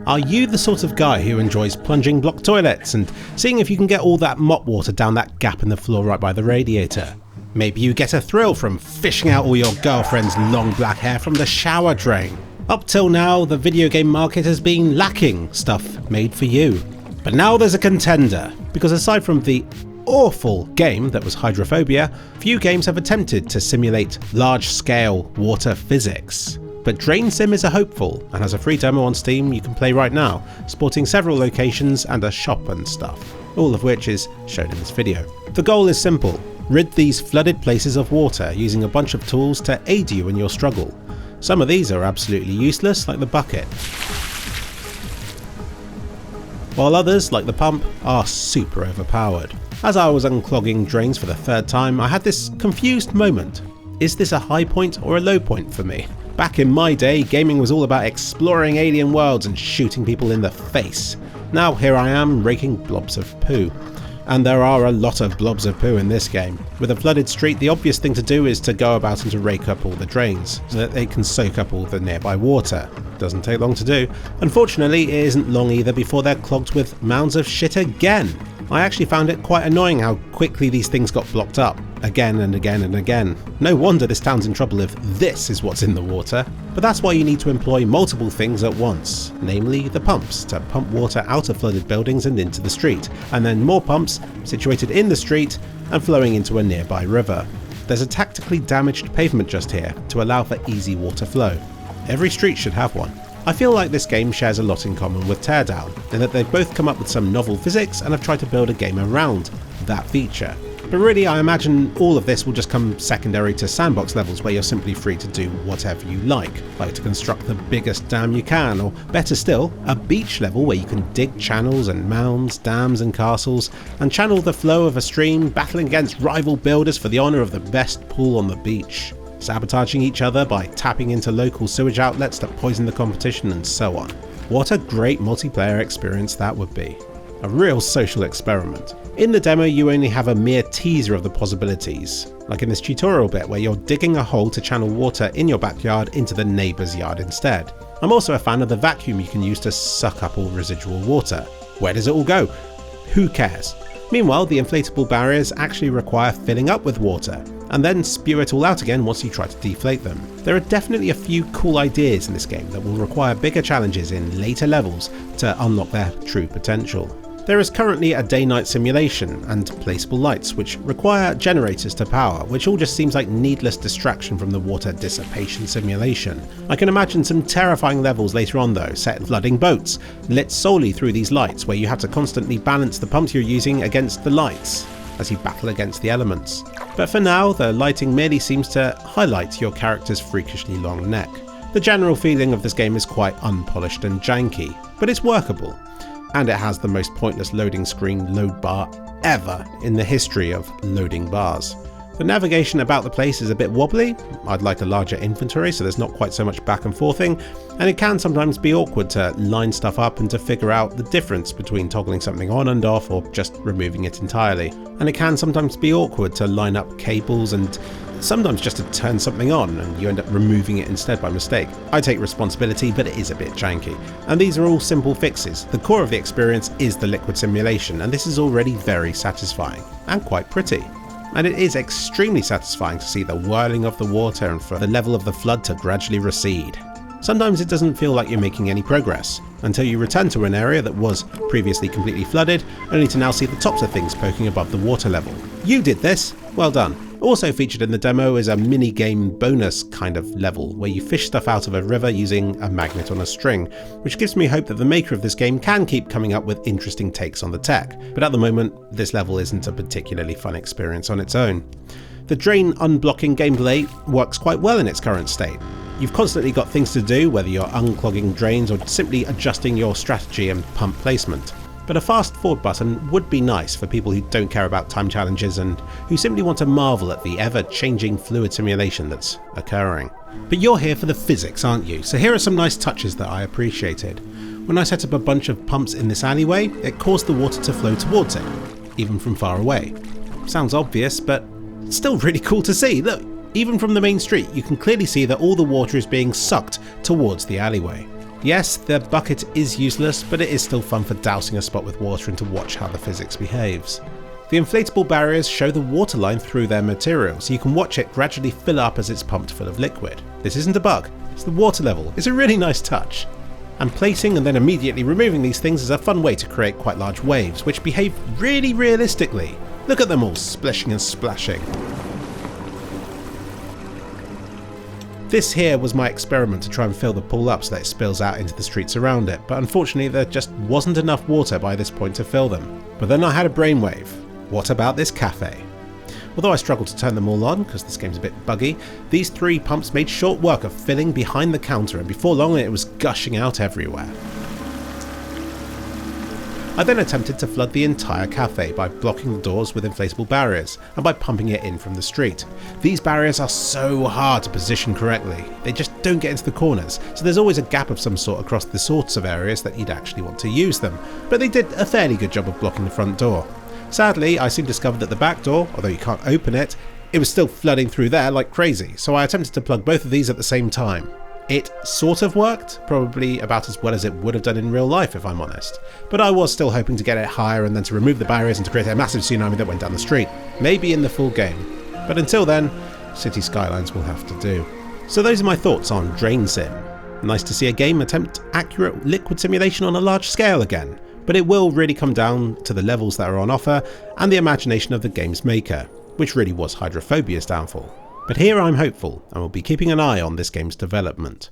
Are you the sort of guy who enjoys plunging block toilets and seeing if you can get all that mop water down that gap in the floor right by the radiator? Maybe you get a thrill from fishing out all your girlfriend's long black hair from the shower drain. Up till now, the video game market has been lacking stuff made for you. But now there's a contender, because aside from the awful game that was Hydrophobia, few games have attempted to simulate large-scale water physics. But Drainsim is a hopeful, and has a free demo on Steam you can play right now, sporting several locations and a shop and stuff, all of which is shown in this video. The goal is simple: rid these flooded places of water using a bunch of tools to aid you in your struggle. Some of these are absolutely useless, like the bucket, while others, like the pump, are super overpowered. As I was unclogging drains for the third time, I had this confused moment. Is this a high point or a low point for me? Back in my day, gaming was all about exploring alien worlds and shooting people in the face. Now here I am raking blobs of poo. And there are a lot of blobs of poo in this game. With a flooded street, the obvious thing to do is to go about and to rake up all the drains, so that they can soak up all the nearby water. Doesn't take long to do. Unfortunately, it isn't long either before they're clogged with mounds of shit again. I actually found it quite annoying how quickly these things got blocked up, again and again and again. No wonder this town's in trouble if this is what's in the water. But that's why you need to employ multiple things at once, namely the pumps to pump water out of flooded buildings and into the street, and then more pumps situated in the street and flowing into a nearby river. There's a tactically damaged pavement just here to allow for easy water flow. Every street should have one. I feel like this game shares a lot in common with Teardown, in that they've both come up with some novel physics and have tried to build a game around that feature. But really, I imagine all of this will just come secondary to Sandbox levels where you're simply free to do whatever you like to construct the biggest dam you can, or better still, a beach level where you can dig channels and mounds, dams and castles, and channel the flow of a stream, battling against rival builders for the honour of the best pool on the beach, sabotaging each other by tapping into local sewage outlets that poison the competition, and so on. What a great multiplayer experience that would be. A real social experiment. In the demo you only have a mere teaser of the possibilities, like in this tutorial bit where you're digging a hole to channel water in your backyard into the neighbour's yard instead. I'm also a fan of the vacuum you can use to suck up all residual water. Where does it all go? Who cares? Meanwhile, the inflatable barriers actually require filling up with water, and then spew it all out again once you try to deflate them. There are definitely a few cool ideas in this game that will require bigger challenges in later levels to unlock their true potential. There is currently a day-night simulation and placeable lights which require generators to power, which all just seems like needless distraction from the water dissipation simulation. I can imagine some terrifying levels later on though, set flooding boats, lit solely through these lights, where you have to constantly balance the pumps you're using against the lights as you battle against the elements. But for now, the lighting merely seems to highlight your character's freakishly long neck. The general feeling of this game is quite unpolished and janky, but it's workable. And it has the most pointless loading screen load bar ever in the history of loading bars. The navigation about the place is a bit wobbly. I'd like a larger inventory so there's not quite so much back and forthing, and it can sometimes be awkward to line stuff up and to figure out the difference between toggling something on and off or just removing it entirely. And it can sometimes be awkward to line up cables and sometimes just to turn something on and you end up removing it instead by mistake. I take responsibility, but it is a bit janky. And these are all simple fixes. The core of the experience is the liquid simulation, and this is already very satisfying and quite pretty. And it is extremely satisfying to see the whirling of the water and for the level of the flood to gradually recede. Sometimes it doesn't feel like you're making any progress, until you return to an area that was previously completely flooded, only to now see the tops of things poking above the water level. You did this, well done. Also featured in the demo is a mini-game bonus kind of level, where you fish stuff out of a river using a magnet on a string, which gives me hope that the maker of this game can keep coming up with interesting takes on the tech, but at the moment this level isn't a particularly fun experience on its own. The drain unblocking gameplay works quite well in its current state. You've constantly got things to do, whether you're unclogging drains or simply adjusting your strategy and pump placement. But a fast forward button would be nice for people who don't care about time challenges and who simply want to marvel at the ever-changing fluid simulation that's occurring. But you're here for the physics, aren't you? So here are some nice touches that I appreciated. When I set up a bunch of pumps in this alleyway, it caused the water to flow towards it, even from far away. Sounds obvious, but still really cool to see. Look, even from the main street, you can clearly see that all the water is being sucked towards the alleyway. Yes, the bucket is useless, but it is still fun for dousing a spot with water and to watch how the physics behaves. The inflatable barriers show the water line through their material, so you can watch it gradually fill up as it's pumped full of liquid. This isn't a bug, it's the water level. It's a really nice touch. And placing and then immediately removing these things is a fun way to create quite large waves, which behave really realistically. Look at them all splishing and splashing. This here was my experiment to try and fill the pool up so that it spills out into the streets around it, but unfortunately there just wasn't enough water by this point to fill them. But then I had a brainwave. What about this cafe? Although I struggled to turn them all on because this game's a bit buggy, these 3 pumps made short work of filling behind the counter, and before long it was gushing out everywhere. I then attempted to flood the entire cafe by blocking the doors with inflatable barriers and by pumping it in from the street. These barriers are so hard to position correctly, they just don't get into the corners, so there's always a gap of some sort across the sorts of areas that you'd actually want to use them, but they did a fairly good job of blocking the front door. Sadly, I soon discovered that the back door, although you can't open it, it was still flooding through there like crazy, so I attempted to plug both of these at the same time. It sort of worked, probably about as well as it would have done in real life if I'm honest, but I was still hoping to get it higher and then to remove the barriers and to create a massive tsunami that went down the street, maybe in the full game. But until then, City Skylines will have to do. So those are my thoughts on Drainsim. Nice to see a game attempt accurate liquid simulation on a large scale again, but it will really come down to the levels that are on offer and the imagination of the game's maker, which really was Hydrophobia's downfall. But here I'm hopeful and will be keeping an eye on this game's development.